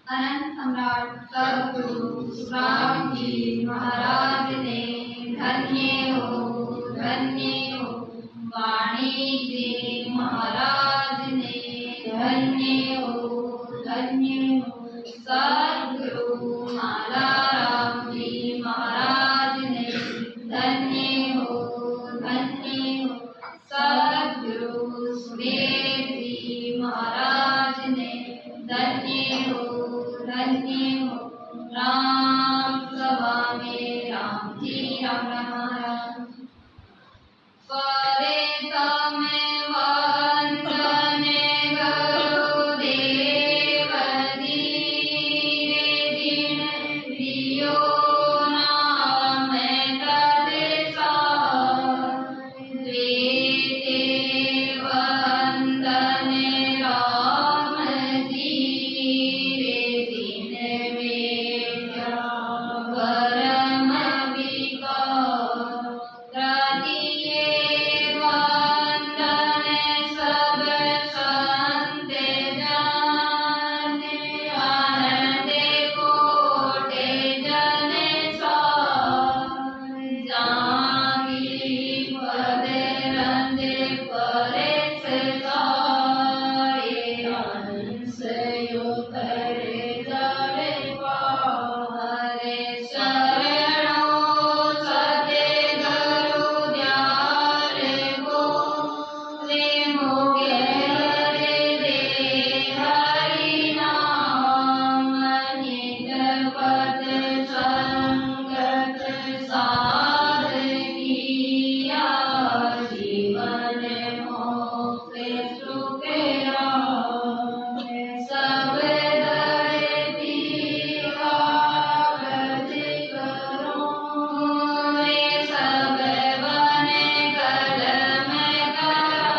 अनंत सम्राट सद्गुरु राम जी महाराज ने धन्य हो वाणी जी महाराज ने धन्य हो सद्गुरु माला राम जी महाराज ने धन्य हो सद्गुरु सुमेर जी महाराज ने धन्य हो राम सभा में राम जी राम महाराज करे समय वंदन गुरुदेव धीरे दिन प्रियो नाम तदेसा वेदे वंदन राम जी रे दिन वेद्या परम विकार प्रदिये वंदन सब संत जन आनंद कोटि जन जागी पद रंज परेश गाये हंस यो करे जड़े हरे शरणो सते गुरु द्यार को रे मोगे रे हरि नाम नित पद संगत साध किया जीवन मोक्ष सुख राम सब धरती कागज करो रे सब बन कलम करा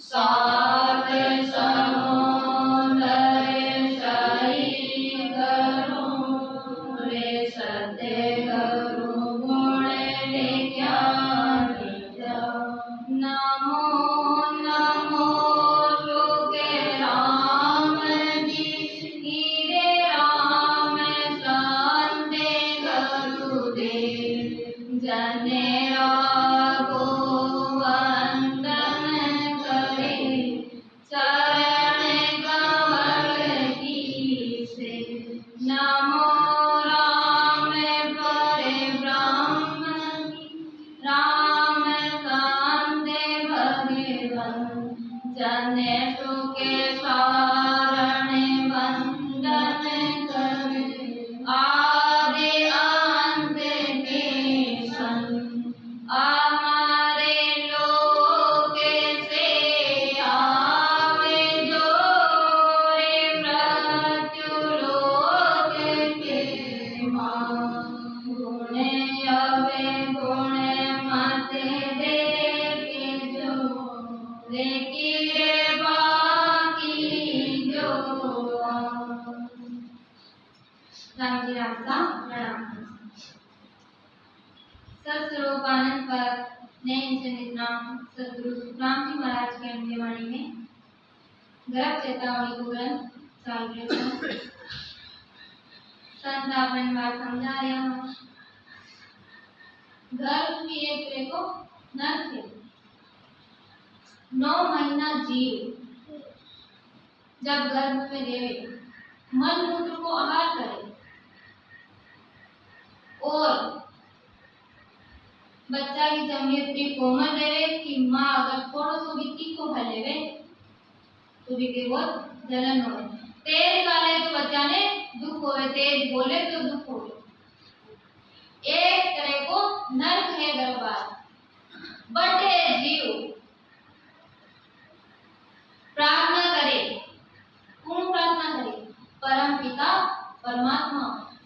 सात समुंदर सही करो रे सत्य गुरु गुण ज्ञान नमो सुखे राम जी हीरे राम शांते गुरुदेव जन रागो वंदन करे चरण कमल की से नमो राम परे ब्रह्म राम शांते भगवन जन सुखे सारण वंदन करे आदि अंत के सन हमारे लोक से आवे जो रे मृत्यु लोक के गुण अवे गुण मत देखे जो देखी रे बाकी जो राम जी राम का प्रणाम सत्स्वरूपानंद पर नयन चंद्रित नाम सद्गुरु सुखराम जी महाराज के अंत्यवाणी में गर्भ चेतावनी को ग्रंथ चालू संत अपन बात समझा रहे हो गर्भ की एक देखो नर थे 9 महीना जीव जब गर्भ में देवे मल मूत्र को आहार करे और बच्चा की जमीयत इतनी कोमल रहे कि माँ अगर थोड़ा सो भी तीखो खा लेवे तो भी के वो जलन हो तेज काले तो बच्चा ने दुख होवे तेज बोले तो दुख होवे एक तरह को नरक है गर्भवास बड़े जीव प्रार्थना करे कौन प्रार्थना करे परम पिता परमात्मा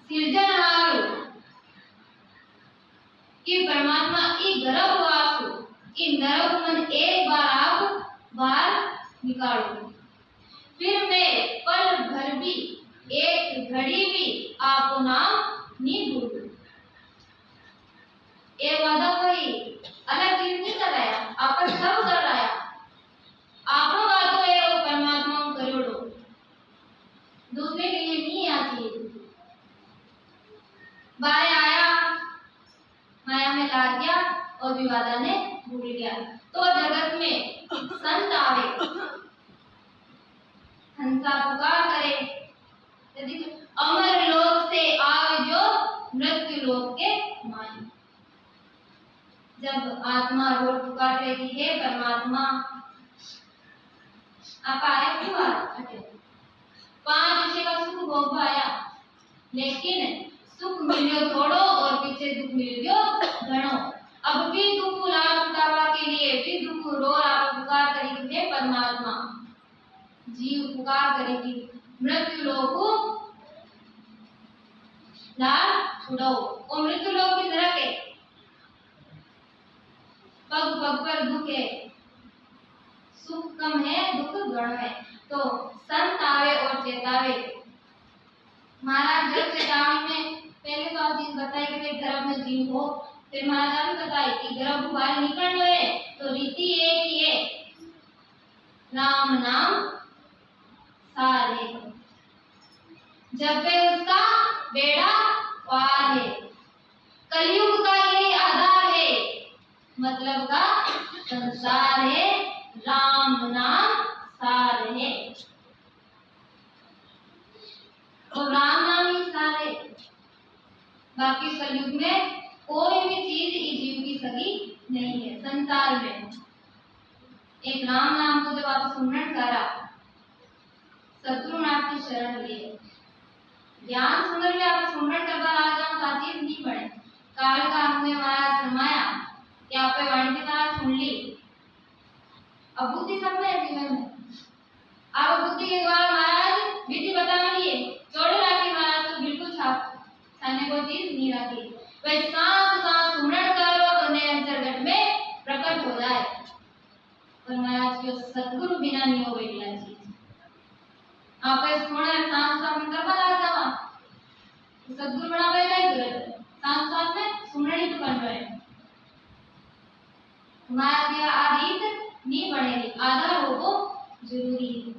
सृजनहार कि परमात्मा ई गर्भवास ई नरक मन एक बार आप बाहर निकालो फिर मैं पल भर भी एक घड़ी भी आपको नाम नहीं भूलूं ये वादा कोई अलग चीज नहीं कर रहा है आप सब कर रहा है आपको बात है वो परमात्मा करोड़ो दूसरी आत्मा रोज पुकार रही है परमात्मा। आप आया क्यों आ? 5 विषय का सुख भोग आया, लेकिन सुख मिलियो थोड़ो और पीछे दुख मिलियो घणो। अब भी दुख लाभ उठावा के लिए भी दुख रो आप पुकार करेगी है परमात्मा। जीव पुकार करेगी मृत्यु लोक लाभ छुड़ाओ। और मृत्यु लोक की तरह के पग पग पर दुख है, सुख कम है दुख गण है। तो संत आवे और चेतावे। महाराज जब चेतावनी में पहले तो आप चीज बताई कि गर्भ में जीव हो, फिर महाराज ने बताई कि गर्भ बाहर निकलना है तो रीति एक ही है, राम नाम सार है, जब पे उसका बेड़ा पार है। कलयुग का ये आधार है, मतलब का संसार है, राम नाम सार है। और राम नाम ही सार है। बाकी कलयुग में कोई भी चीज इस जीव की सगी नहीं है। संसार में एक राम नाम को जब आप सुमरण करा, शत्रुनाथ की शरण लिए, ज्ञान सुंदर भी आप सुमरण करवा आ जाओ तो चीज नहीं पड़े। काल का हमने महाराज फरमाया कि आपने वाणी की तरह सुन ली। अब बुद्धि सब में है जीवन में। आप बुद्धि के द्वारा महाराज विधि बता लिए चौड़े राखी महाराज तो बिल्कुल छाने को चीज नहीं राखी। वह सांस सांस सुमरण करो तो निरंतर घट में प्रकट हो जाए। पर महाराज जो सद्गुरु बिना नहीं हो गई चीज आप सुने सांस सांस में करवा लाता वहां सद्गुरु बनावे नहीं जरूरत। सांस सांस में सुमरण ही तो बन रहे हैं। हमारा दिया आदीत नहीं बनेगी, आधार हो वो जरूरी है।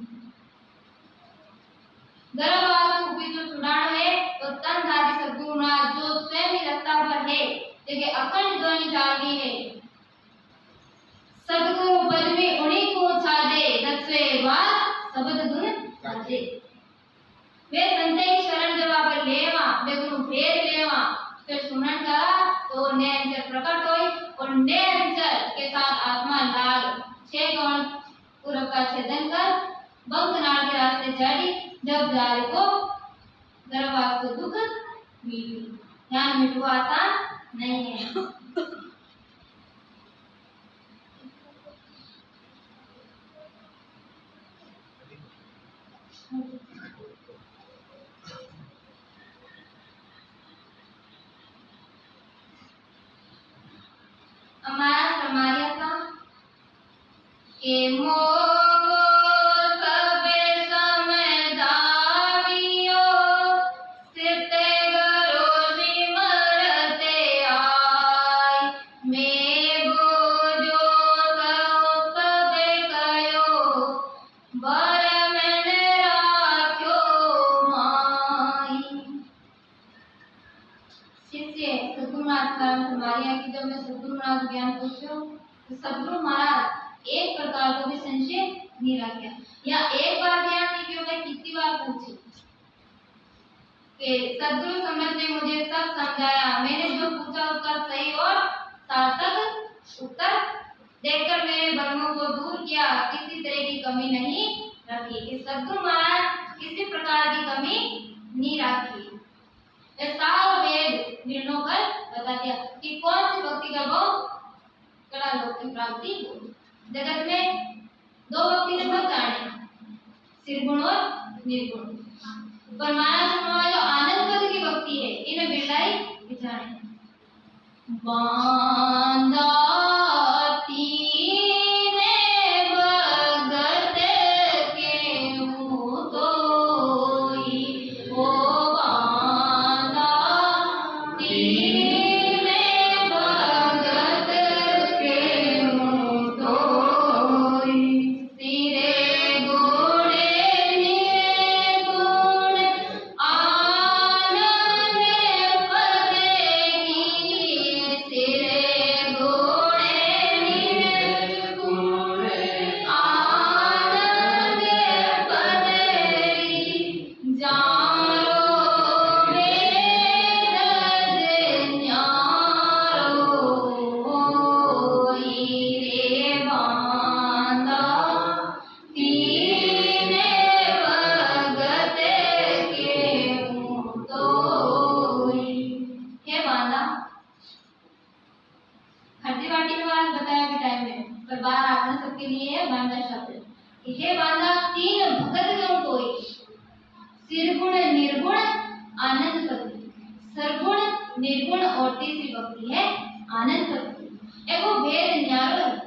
गर्भवास रूपी जो चुड़ान है तो तन धारी सद्गुरु नाथ जो स्वयं ही रास्ता पर है, जगह अखंड ध्वनि जागी है। सद्गुरु पद में उन्हीं को छा दे, 10वें बार शब्द धुन गाजे। वे संते की शरण जब आप लेवा, वे गुरु भेद लेवा, फिर सुमरण करा तो निरंतर प्रकट होई और निरंतर के साथ आत्मा लाल 6 कौन पूर्व का छेदन कर बंकनाल के रास्ते चढ़ी। जब जारे को गर्भवास को दुख मिली, ध्यान मिटवा आसान नहीं है। हमारा समारिया था के मोगो सबे समझावियो, सिते गरोजी मरते आय। मेघो जो सबे कयो, बर मन राख्यो माई। शिष्य सद्गुरुनाथ समारिया की जब मैं सद्गुरुनाथ ज्ञान पूछो तो सद्गुरु महाराज एक प्रकार को भी संशय नहीं रखा, या एक बार ज्ञान नहीं किया, मैं कितनी बार पूछी कि सद्गुरु समझ ने मुझे सब समझाया, मैंने जो पूछा उसका सही और सार्थक उत्तर देकर मेरे भ्रमों को दूर किया, किसी तरह की कमी नहीं रखी। कि सद्गुरु महाराज किसी प्रकार की कमी नहीं रखी। सारा वेद निर्णय कर बता दिया कि कौन सी भक्ति का भाव कड़ा लोक की प्राप्ति हो। जगत में 2 भक्ति ने बहुत जाने, निर्गुण और निर्गुण। पर महाराज जो आनंद पद की भक्ति है इन्हें बिरलाई जाने। बांधा शब्द कि हे बांधा तीन भगत क्यों कोई, सिरगुण निर्गुण आनंद पति, सरगुण निर्गुण और तीसरी भक्ति है आनंद पति। एगो भेद न्यारो है।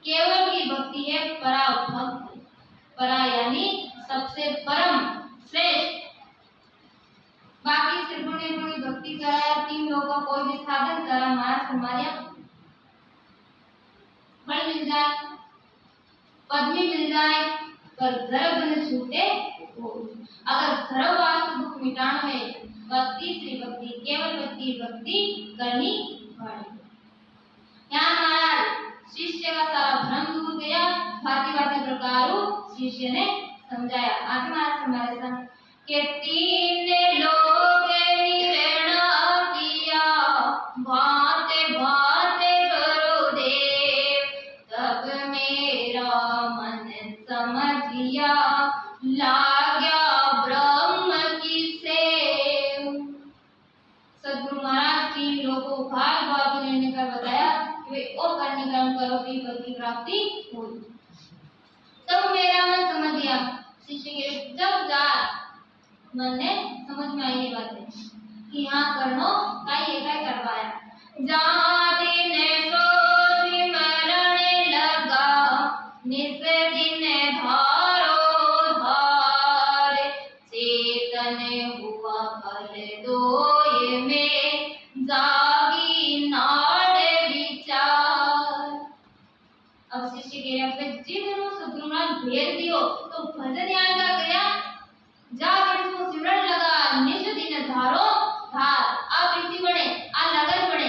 केवल की भक्ति है परा भक्ति, परा यानी सबसे परम श्रेष्ठ। बाकी सिरगुण निर्गुण की भक्ति करा, तीन लोगों को भी साधन करा, महाराज हमारे फल मिल जाए, पदवी मिल जाए, पर गर्भ न छूटे वो। अगर गर्भवास दुख मिटाना है तो तीसरी भक्ति केवल भक्ति करनी पड़ेगी। यहाँ महाराज शिष्य का सारा भ्रम दूर गया, भांति भांति प्रकारों शिष्य ने समझाया। आगे महाराज हमारे संग के तीन लोग निर्णय किया, भांति भांति गुरुदेव, तब मेरा मन समझिया, लाग्या ब्रह्म की सेव। सद्गुरु महाराज तीन लोगों को भाग भाग निर्णय कर बताया कि वे ओ करने कर्म करो कि पति प्राप्ति होगी। तब मेरा मन समझ गया। शिष्य के जब जा मन ने समझ में आई ये बातें कि यहाँ करनो का ये क्या करवाया। जाति ने सो सिमरण लगा, निस दिन धारो धार, चेतन हुआ फल दोय में, जागी नाड़ विचार। अब शिष्य के अपने जीवन सद्गुरु महाराज भेद दियो तो भजन याद का गया, जाकर इसको सिमरन लगा, निस दिन धारो धार, आ प्रीति बने, आ लगन बने,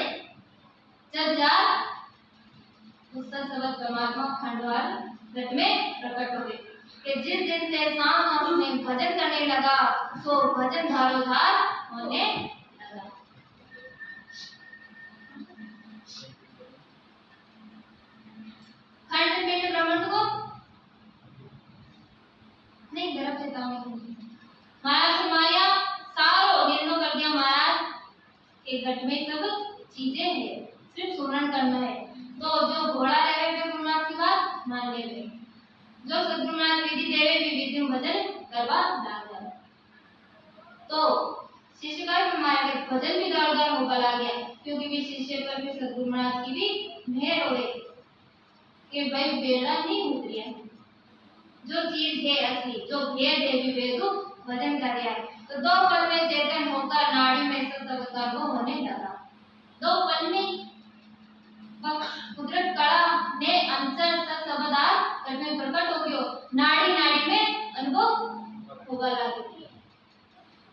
जब जा उसका सबक परमात्मा खंडवार घट में प्रकट हो गए कि जिस दिन से सांस सांस में भजन करने लगा, सो भजन धारो धार होने लगा। खंड पिंड ब्रह्मांड को नहीं गर्भ से महाराज माया सारो निर्णय कर दिया। महाराज के घट में सब चीजें हैं, सिर्फ सुमरन करना है। तो जो घोड़ा रहे वे गुरुनाथ की बात मान ले, जो सद्गुरुनाथ विधि देवे भी विधि भजन करवा लागा। तो शिष्य का हमारे भजन भी दौड़ दौड़ होगा ला गया, क्योंकि भी शिष्य पर भी सद्गुरुनाथ की भी मेहर हो गई कि भाई बेड़ा नहीं उतरी है, जो चीज है असली, जो भेद है भी वेदु भजन कर रहा है। तो दो पल में चेतन होकर नाड़ी में सब कर्म होने लगा। दो पल में कुदरत कला ने अंतर सबदार कट में प्रकट हो गयो, नाड़ी नाड़ी में अनुभव होगा लगा।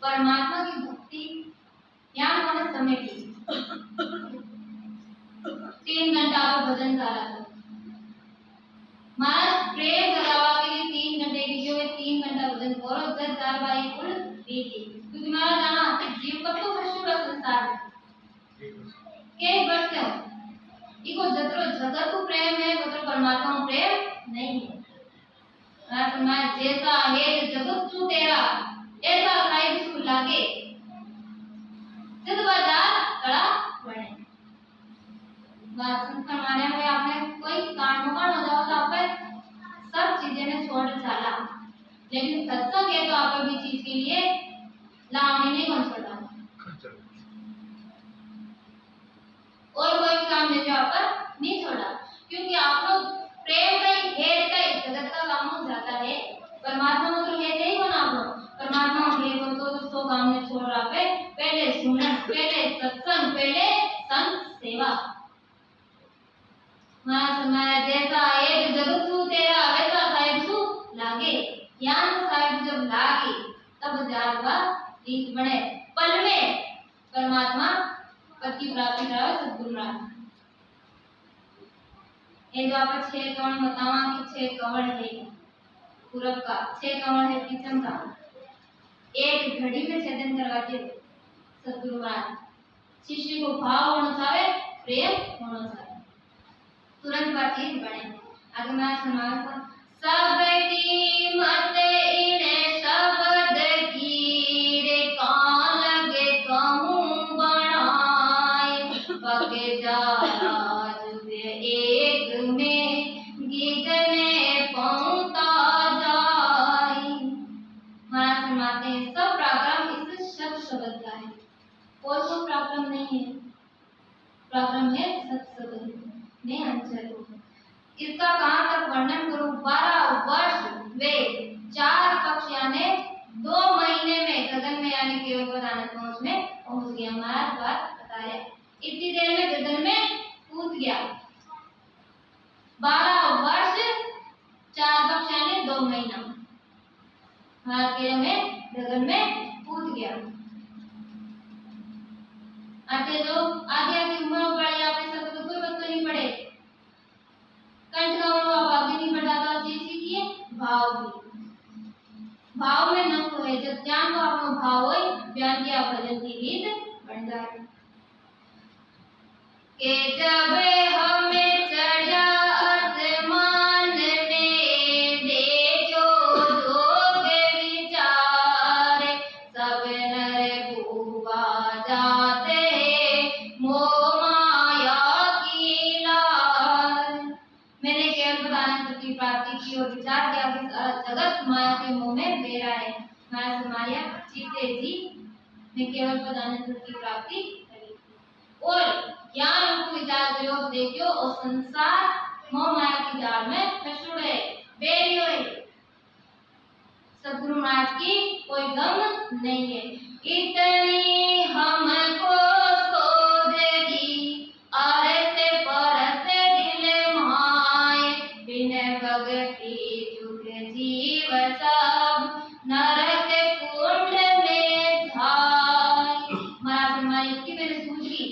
परमात्मा की भक्ति यहाँ होने समय की 3 घंटा आप भजन करा था महाराज, प्रेम जगावा के लिए 3 घंटे की जो 3 घंटा भजन करो, जब 4 बारी कुल बीती। क्योंकि महाराज जाना जीव का तो हर्षुरा संसार के वर्ष है, इको जत्रो जगत को प्रेम है, वो परमात्मा को प्रेम नहीं है। महाराज जैसा है जगत तू तेरा, ऐसा साहिब इसको लागे, जब बाजार कड़ा बने। संस्कार माने में आपने कोई कांड हो जाओ तो आप सब चीजें ने छोड़ चला, लेकिन सत्संग है तो आप भी चीज के लिए लाने नहीं बन छोड़ा, और कोई काम नहीं आप नहीं छोड़ा, क्योंकि आप लोग प्रेम का ही भेद का ही जगत का काम हो जाता है। परमात्मा में तो है नहीं बना, आप लोग परमात्मा भेद हो तो काम ने छोड़ रहा है। पहले सुनन, पहले सत्संग, पहले संत सेवा। महाराज जैसा एक जगत सु तेरा, वैसा साहिब सु लागे। ज्ञान साहिब जब लागे तब जागा रीत बने, पल में परमात्मा पति प्राप्ति करावे सद्गुरुनाथ। ये जो आप 6 कवण बतावा कि 6 कवण है पूरब का, 6 कवण है पीछम का, एक घड़ी में छेदन करवाते सद्गुरुनाथ। शिष्य को भाव होना चाहिए, प्रेम होना चाहिए, तुरंत बात चीज बने। आगे मैं सुनाऊंगा। सबकी मत इने शब्द की रे, कान लगे कहूँ बनाए, पग जा राज ने अंचल। इसका कहाँ तक वर्णन करूं? 12 वर्ष वे 4 पक्ष यानी 2 महीने में गगन में यानी केवल पदार्थ पहुंच में पहुंच गया। महाराज बात बताया इतनी देर में गगन में कूद गया। 12 वर्ष 4 पक्ष यानी 2 महीना महाराज के में गगन में कूद गया। आते जो आगे आगे उम्र पढ़े आपने सब कोई वस्तु नहीं पढ़े कंठ का उम्र आप आगे नहीं पढ़ा तो चीज सीखिए भाव भी भाव में न होए जब ज्ञान को आपको भाव होए ज्ञान की आप भजन की रीत बन जाए के जब हमें चढ़ा आसमान में देखो जोग विचार सब नर भूवा जाते मोह माया की लार। मैंने केवल पदार्थ की प्राप्ति की और विचार किया कि जगत माया के मोह में बेरा है। माया से माया जीते जी मैं केवल पदार्थ की प्राप्ति करी और ज्ञान रूप विचार प्रयोग देखियो और संसार मोह माया की जाल में फंसुड़े बेरी होए। सद्गुरु महाराज की कोई गम नहीं है। इतनी हमको सोधेगी आरे से परसे दिल माए बिन भगति जुग जीव सब नरक कुंड में जाए। महाराज हमारी की मेरे सूझ गई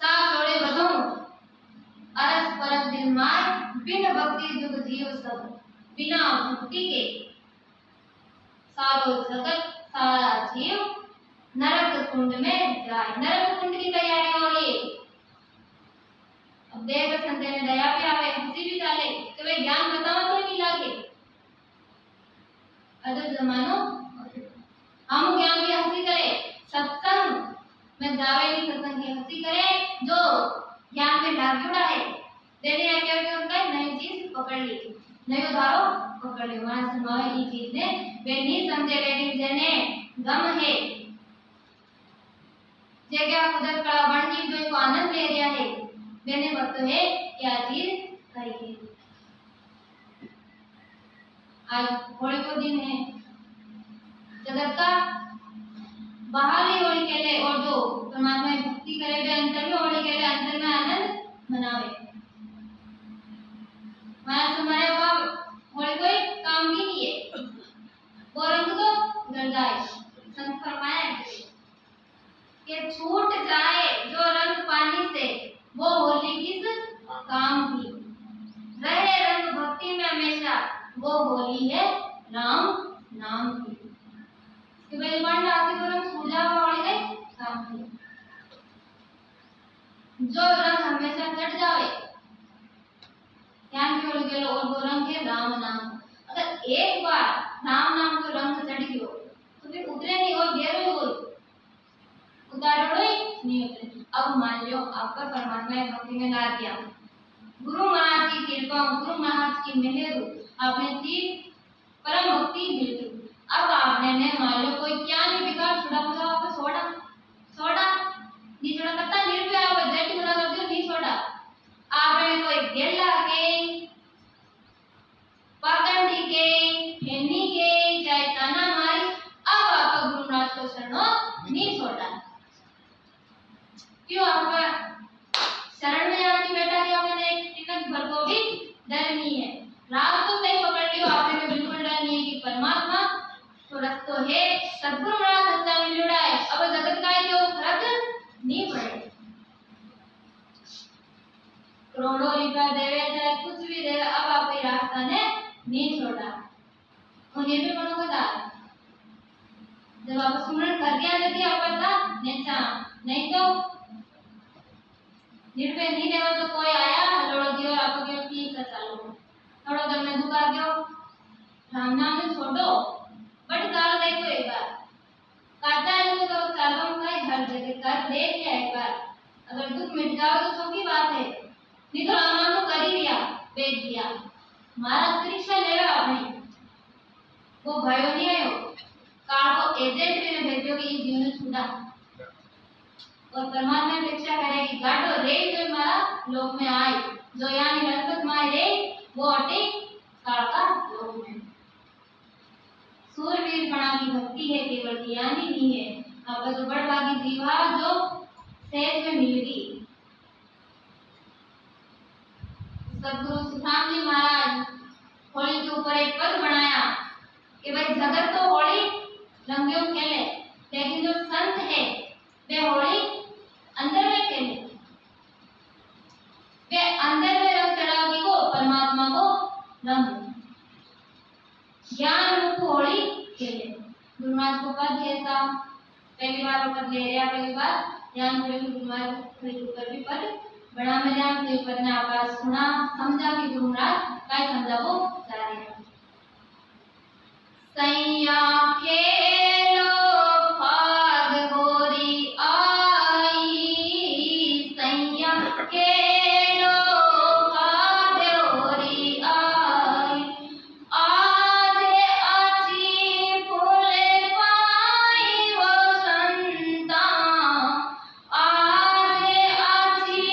साथ थोड़े बधों अरस परस दिल मार बिन भक्ति जुग जीव सब बिना भक्ति के सारो जगत सारा जीव नरक कुंड में जाए। नरक कुंड की तैयारी हो रही है। अब देव संते ने दया पे आवे हंसी भी चाले तो वे ज्ञान बताओ तो नहीं लागे अदर जमानो हम ज्ञान की हंसी करे सत्संग में जावे की सत्संग की हंसी करे जो ज्ञान में लाग जुड़ा है देने आ क्या उनका नई चीज पकड़ ली नयो धारो पकड़ लियो। वहां समावे ई चीज ने वे नहीं समझे लेकिन जने गम है जे क्या कुदरत कला बन की जो को आनंद ले रहा है मैंने वक्त है क्या चीज करेगी। आज होली को दिन है जगत का बाहरी होली के लिए और जो परमात्मा की भक्ति करे वे अंतर में होली के लिए अंतर में आनंद मनावे। हमारा समय होली कोई काम भी नहीं है वो रंग तो उधर जाए। संत फरमाया कि छूट जाए जो रंग पानी से वो होली किस काम की रहे रंग भक्ति में हमेशा वो होली है राम नाम की। इसके बाद आके तो रंग छूट जाओ होली गई काम की जो रंग हमेशा चढ़ जाए ज्ञान की ओर गेलो और वो रंग है राम नाम। अगर एक बार राम नाम को रंग चढ़ गयो तो फिर उतरे नहीं और गहरे हो उतारो ही नहीं उतरे। अब मान लो आपका परमात्मा की भक्ति में ला दिया गुरु महाराज की कृपा गुरु महाराज की मेहर आपने दी परम भक्ति मिल गई। अब आपने ने मान लो कोई क्या नहीं बिगाड़ छोड़ा मुझे आपको छोड़ा छोड़ा नहीं छोड़ा पता निर्भय आप जेट गुना कर दियो नहीं छोड़ा आपने कोई गेला के पाकंडी के फेनी के चाहे ताना मारी अब आपका गुरु महाराज को शरणों नहीं छोड़ा। क्यों आपका शरण में आके बैठा कि आपने एक टिकट भर को भी डर नहीं है। रात को सही पकड़ लियो आपने में बिल्कुल डर नहीं है कि परमात्मा तो रस्तो है सद्गुरु महाराज सच्चा मिलुड़ा है। अब जगत का जो फर्क नहीं पड़े करोड़ों रुपया देवे चाहे कुछ भी दे अब आपके रास्ता ने नहीं छोड़ा उन्हें भी बनोगा दाल जब आप सुमरण कर दिया यदि आप पता नहीं तो निर्भय नहीं देवा तो कोई आया हलोड़ो दियो आपको क्यों ठीक है चलो थोड़ा दम में दुखा दियो राम नाम में छोड़ो बट चाल देखो एक बार काटा इनको तो चालों का हर जगह कर देख लिया एक बार अगर दुख मिट जाओ तो छोटी बात है नहीं तो राम नाम तो कर ही दिया बेच दिया। महाराज परीक्षा ले रहा आपने वो भयो नहीं आयो कार को एजेंट ने भेजो कि ये जीवन छूटा और परमात्मा अपेक्षा करेगी गाटो रे जो मारा लोक में आए, जो यानी गणपत माए रे वो अटे काका लोक में। सूरवीर बना की भक्ति है केवल ज्ञानी नहीं है। अब जो बड़भागी जीवा जो सहज में मिल गई। सदगुरु सुखराम जी महाराज होली के ऊपर एक पद बनाया कि भाई जगत तो होली रंगियों खेले, लेकिन जो संत है वे होली अंदर में खेले, वे अंदर में रंग चढ़ावी को परमात्मा को रंग ज्ञान रूप होली खेले। गुरु महाराज को पद ऐसा पहली बार पद ले रहा, पहली बार ध्यान करें गुरु महाराज के ऊपर भी पद बड़ा में ध्यान के ऊपर ने आवाज सुना समझा कि गुरु महाराज काय समझा वो जा रहे हैं। सैया खेलो फाग गोरी आई, सैया खेलो फाग गोरी आई, आज आची फूले पाई वो संता, आज आची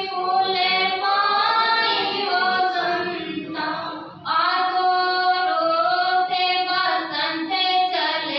फूले पाई वो संता, आ तो रोते बसंत चले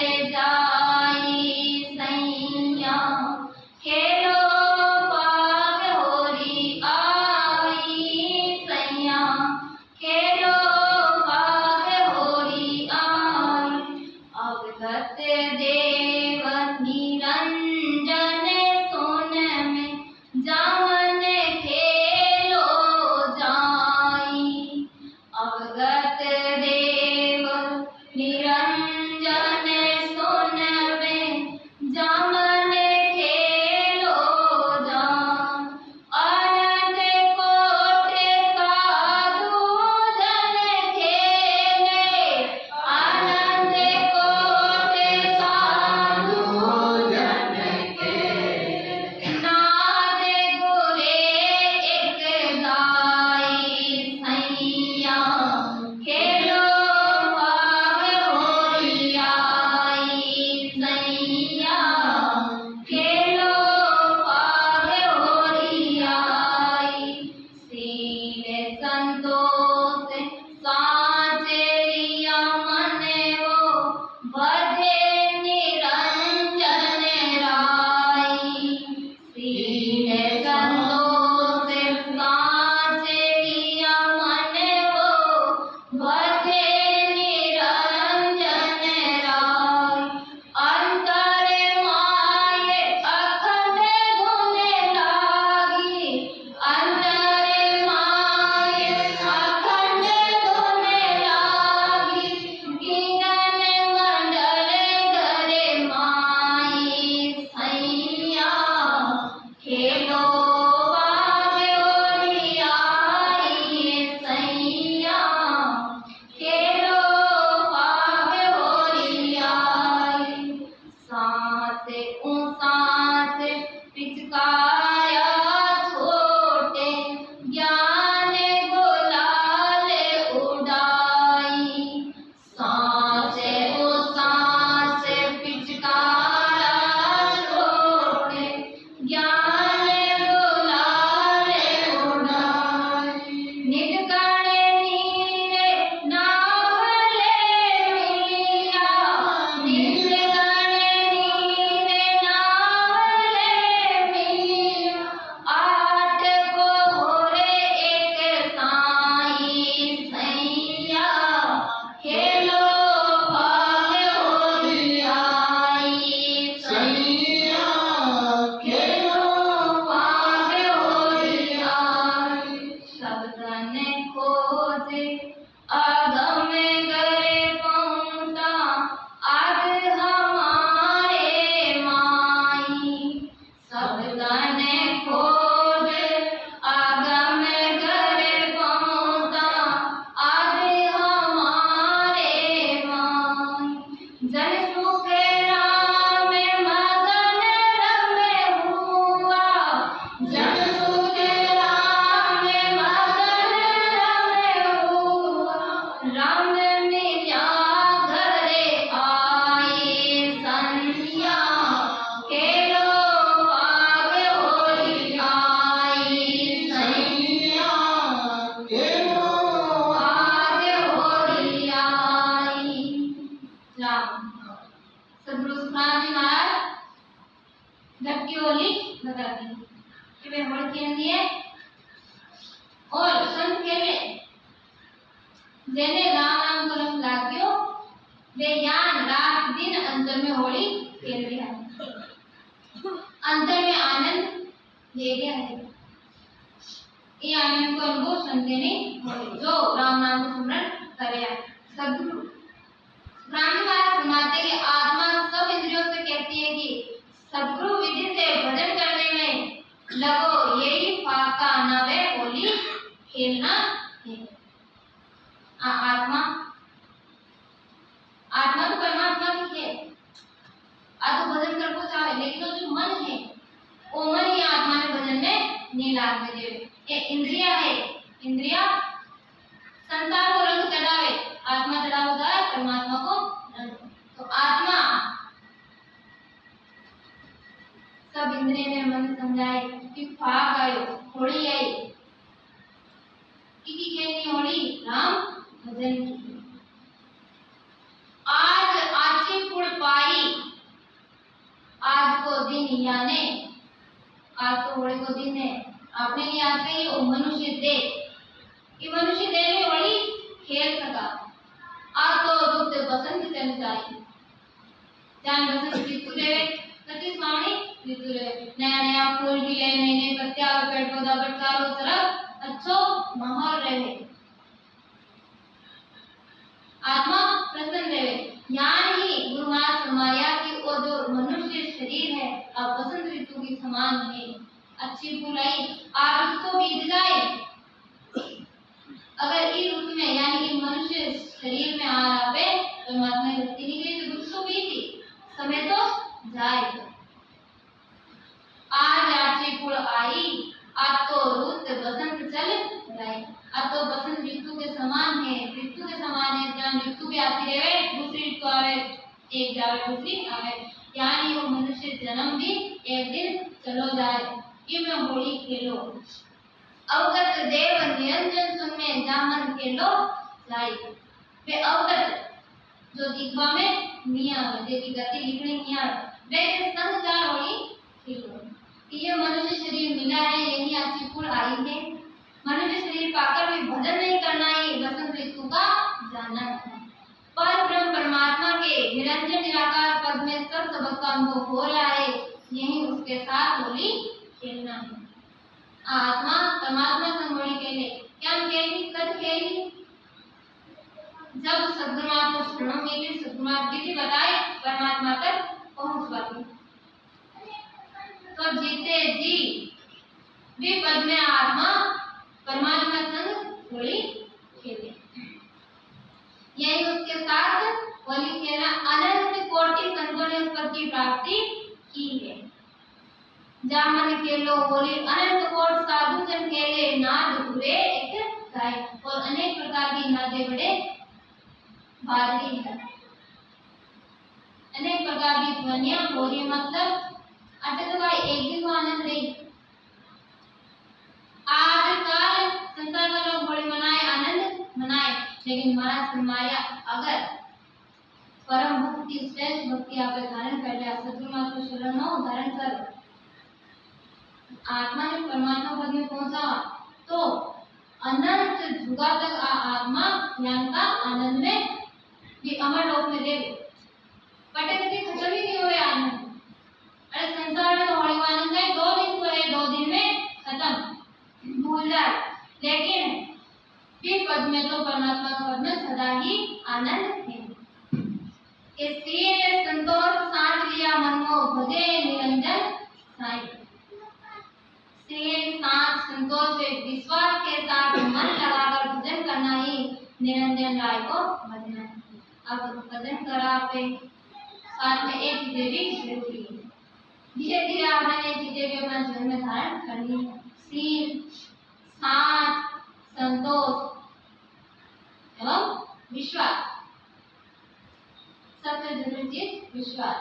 महाराज महाराज झटकी होली बताती कि वे होली खेल दिए और संत खेले जेने राम नाम को रंग लाग्यो वे यान रात दिन अंतर में होली खेल रहा है, अंतर में आनंद ले गया है। ये आनंद को अनुभव संते ने जो राम नाम को स्मरण करे। सदगुरु ब्राह्मण महाराज फरमाते कि आत्मा सब इंद्रियों से कहती है कि सदगुरु विधि से भजन करने में लगो, यही फाका नवे होली खेलना है। आत्मा आत्मा तो परमात्मा की है, तो भजन कर को चाहे, लेकिन वो जो मन है वो मन ही आत्मा ने भजन में नहीं लागने देवे। ये इंद्रिया है, इंद्रिया संसार को रंग चढ़ावे, आत्मा चढ़ा होता है परमात्मा को रंग। तो आत्मा सब इंद्रिय ने मन समझाए कि फाग आयो होली आई की खेलनी होली राम भजन की। आज आची फुड़ पाई, आज को दिन याने आज तो होली को दिन है, आपने लिए आते ही वो मनुष्य दे, ये मनुष्य दे में होली खेल सका। आज तो रुत बसंत चल जाए, जान बसंत ऋतु रहे, कति स्वामी ऋतु रहे, नया नया फूल भी है, नए नए पत्तियां और पेड़ पौधा पर चारों तरफ अच्छो माहौल रहे, आत्मा प्रसन्न रहे। यान ही गुरु महाराज फरमाया कि वो जो मनुष्य शरीर है अब बसंत ऋतु की समान है, अच्छी फूल आई आज उसको बीत जाए, अगर इस ऋतु में यानी कि मनुष्य शरीर में आ रहा है परमात्मा की भक्ति नहीं करी तो दुख तो बीती, समय तो जाए। आज आची फूल आई, आज तो रुत बसंत चल जाए, अब तो बसंत ऋतु के समान है, ऋतु के समान है, जहाँ ऋतु भी आती रहे दूसरी ऋतु आवे, एक जावे दूसरी आवे, यानी वो मनुष्य जन्म भी एक दिन चलो जाए। ये में होली खेलो अवगत देव निरंजन सुनने जामन खेलो जाए। वे अवगत जो दिखवा में निया जेकी गति लिखनी निया वे संग जा होली खेलो। ये मनुष्य शरीर मिला है, यही अच्छी फूल आई है, मनुष्य शरीर पाकर भी भजन नहीं करना ही बसंत ऋतु का जाना है। पर ब्रह्म परमात्मा के निरंजन निराकार पद में सब सबक का अनुभव हो रहा है, यही उसके साथ होली खेलना है। आत्मा परमात्मा संग होली खेले, क्या खेली कद खेली जब सद्गुरुनाथ को शरणों मिली, सद्गुरुनाथ विधि बताए परमात्मा तक पहुंच पाती। तो जीते जी भी पद में आत्मा परमात्मा संग होली खेले, यही उसके साथ होली खेलना। अनंत कोटि संतों ने उस पद की प्राप्ति की है। जामन खेलो होली अनंत कोट साधु जन खेले, नाद हुए एक गाय, और अनेक प्रकार की नादे बड़े बादरी है, अनेक प्रकार की ध्वनियां हो रही, मतलब अटक भाई एक दिन को आनंद रही। आज कल संसार में लोग होली मनाए, आनंद मनाए, लेकिन महाराज फरमाया अगर परम भक्ति श्रेष्ठ भक्ति आप धारण कर लिया, सद्गुरुनाथ को शरण हो धारण कर आत्मा ने परमात्मा पद में पहुंचा तो अनंत जुगा तक आत्मा ज्ञान का आनंद में भी अमर लोक में देव पटे कभी खत्म ही नहीं हुए आनंद। अरे संसार में होली का आनंद है 2 दिन को है, 2 दिन में खत्म भूल जाए, लेकिन फिर पद में तो परमात्मा का पद में सदा ही आनंद है। इसलिए संतोष सांच लिया मन को भजे निरंजन साईं, सांच संतोष से विश्वास के साथ मन लगाकर भजन करना ही निरंजन राय को भजना है। अब भजन करा पे साथ में एक चीजें भी जरूरी है, धीरे धीरे आपने एक चीजें भी अपना जीवन में धारण करनी है। सील, सांच, संतोष एवं विश्वास, सबसे जरूरी चीज विश्वास।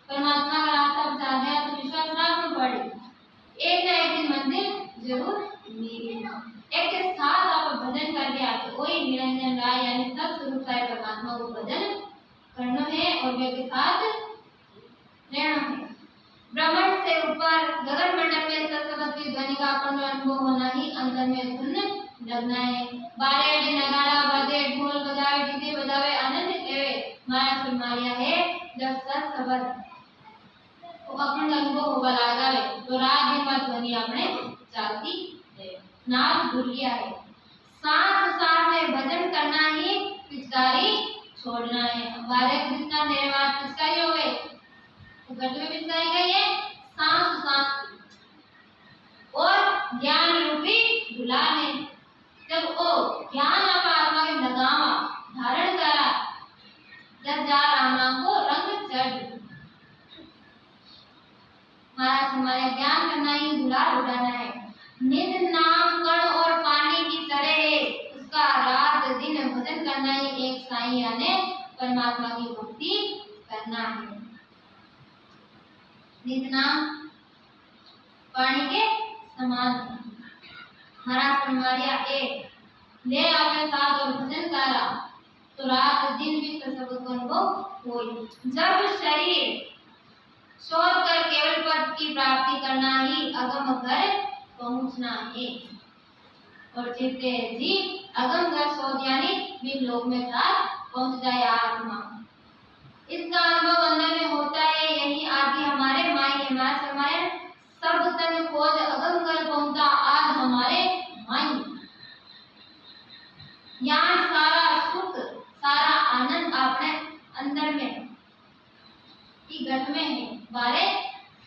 परमात्मा का रास्ता पर जा रहे हैं तो विश्वास रखना पड़ेगा, एक ना एक दिन मंजिल जरूर मिलेगी। एक के साथ आप भजन करके आते वही निरंजन राय यानी सब स्वरूप साई परमात्मा को भजन करना है और वे के साथ पर गगन मंडल में सरस्वती ध्वनि का अपन अनुभव होना ही अंदर में धुन लगना है। बारे नगाड़ा बजे ढोल बजावे डीजे बजावे आनंद लेवे मारा सुमारिया है जब सत खबर तो अपन अनुभव होगा लागावे तो रात दिन बाद ध्वनि अपने चालती है। नाम भूलिया है सांस सांस में भजन करना ही पिचकारी छोड़ना है। बारे कृष्णा मेरे बात पिचकारी हो गए तो गट में पिचकारी गई है सांस सांस और ज्ञान रूपी गुलाल है। जब वो ज्ञान आपा आत्मा के लगावा धारण करा जब जा रामा को रंग चढ़ महाराज हमारे ज्ञान करना ही गुलाल उड़ाना है। निज नाम कण और पानी की तरह उसका रात दिन भजन करना ही एक साईं यानी परमात्मा की भक्ति करना है। निज नाम पानी के समान महाराज परमारिया एक ले आपने साथ और भजन करा तो रात दिन भी सब अनुभव होई। जब शरीर शोध कर केवल पद की प्राप्ति करना ही अगम घर पहुंचना है और जितने जीव अगम घर शोध यानी बिन लोक में पहुंच जाए आत्मा इसका अनुभव अंदर में होता है। यही आदि हमारे माई हमारे सब तन खोज अगम घर पहुंचा आज हमारे माई यहाँ सारा सुख सारा आनंद अपने अंदर में की घट में है बारे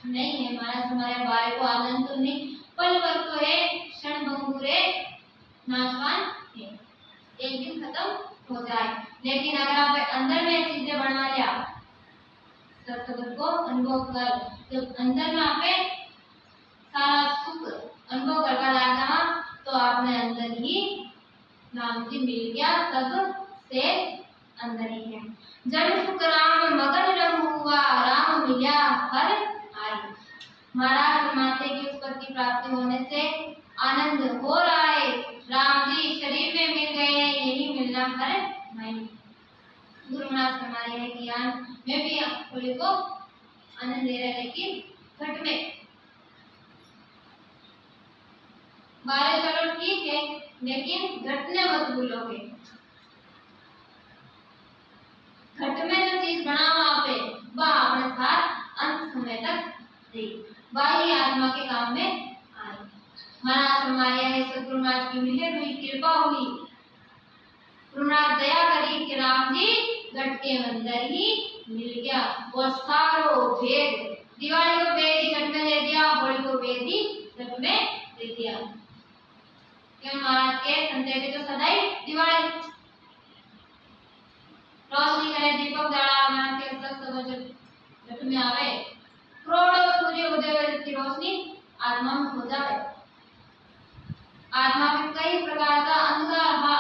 नहीं है। हमारे बारे को आनंद तो नहीं पल भर तो है क्षण भंगुर नाशवान है एक दिन खत्म हो जाए। लेकिन अगर आप अंदर में चीजें बढ़ा लिया सत्संग को अनुभव कर जब अंदर में आपे सारा सुख अनुभव करवा लगा तो आपने अंदर ही नाम जी मिल गया सब से अंदर ही है। जब सुख राम मगन रम हुआ राम मिला हर आई। महाराज फरमाते कि उस पद की प्राप्ति होने से आनंद हो रहा है। राम जी शरीर में मिल गए हैं यही मिलना हर नहीं। गुरु महाराज फरमाते हैं कि यार मैं भी होली को आनंद ले रहा लेकिन घट में बारे चलो ठीक है लेकिन घटने मत भूलोगे। घट में जो चीज बना वहां पे वह अपने साथ अंत समय तक रही बाह्य आत्मा के काम में आए। महाराज हमारे यहाँ सदगुरु महाराज की मिलर हुई कृपा हुई गुरु महाराज दया करी कि राम जी घट के अंदर ही मिल गया और सारो भेद दिवाली को भेद ही घट में दे दिया होली को भेद ही घट में दे दिया। क्यों महाराज के संदेह के जो सदाई दिवाली रोशनी करे दीपक जला महाराज के सब घट में आवे करोड़ों सूर्य उदय की रोशनी आत्मा में हो जाए। आत्मा में कई प्रकार का अंधकार हा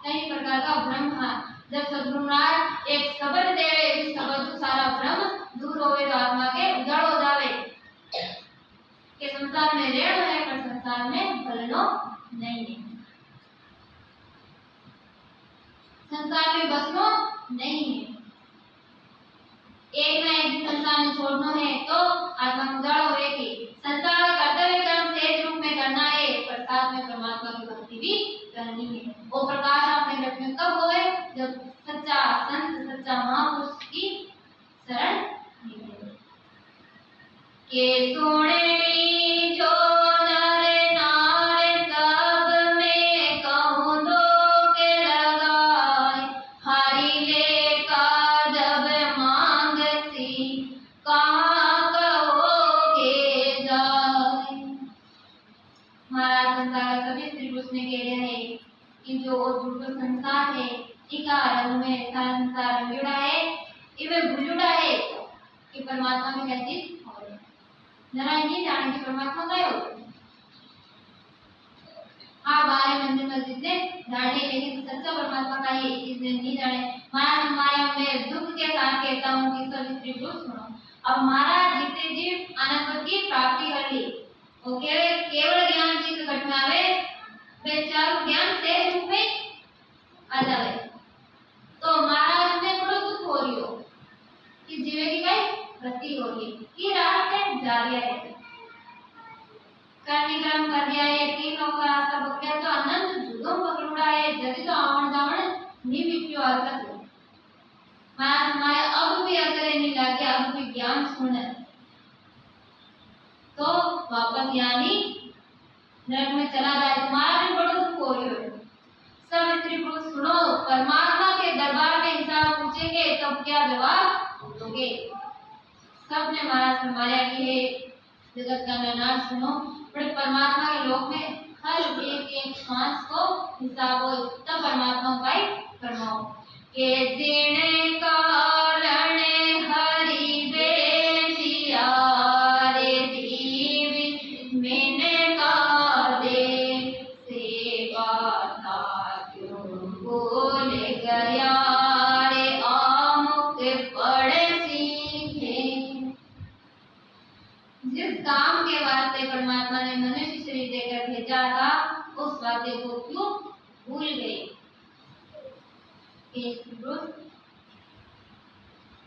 कई प्रकार का भ्रम हा। जब सद्गुरु महाराज एक शब्द देवे इस शब्द से सारा भ्रम दूर होवे तो आत्मा के उजाड़ हो जावे के संसार में रेण है पर संसार में भलनो नहीं है संसार में बसनो नहीं है। एक ना एक संसार में छोड़ना है तो आत्मा उजाड़ होगी। संसार का कर्तव्य कर्म तेज रूप में करना है पर साथ में परमात्मा की भक्ति भी करनी है। वो प्रकाश अपने घट में कब होए जब सच्चा संत सच्चा महापुरुष की शरण के सोने जो संसार है इका रंग में संसार जुड़ा है इवे भूलुड़ा है कि परमात्मा में कैसी हो जरा नहीं जाने की परमात्मा का हो। हाँ बारे मंदिर मस्जिद ने जाने लेकिन सच्चा परमात्मा का ये चीज नहीं जाने। महाराज हमारे मैं दुख के साथ कहता हूँ कि सब स्त्री पुरुष सुनो। अब महाराज जितने जीव आनंद की प्राप्ति कर ली वो केवल ज्ञान जी के घट में आवे बेचारो ज्ञान से रूप में आ जावे तो महाराज ने बड़ो दुख हो रही हो कि जीवे की कई वृत्ति हो रही कि रास्ते जा रही है विक्रम कर दिया है, तीनों का रास्ता पकड़ा तो अनंत जुगम पकड़ा है, जल्दी तो आवन जावन नी बिप्यो आदत हो। हमारे अब भी अगर नहीं लगे, अब भी ज्ञान सुने तो वापस यानी नरक में चला जाए। तुम्हारा भी बड़ा दुख हो रही हो। सब स्त्री पुरुष सुनो, परमात्मा के दरबार में हिसाब पूछेंगे तब क्या जवाब दोगे। सबने महाराज हमारे आगे जगत का नाम सुनो, बड़े परमात्मा के लोक में हर एक श्वास को हिसाब हो, तब परमात्मा उपाय फरमाओ के जिने कारण हरि बेचिया रे दीवी मैंने का दे सेवा था क्यों बोले गया रे आमुख पढ़े सीखे। जिस काम के वास्ते परमात्मा ने मनुष्य शरीर देकर भेजा था उस वादे को क्यों भूल गए।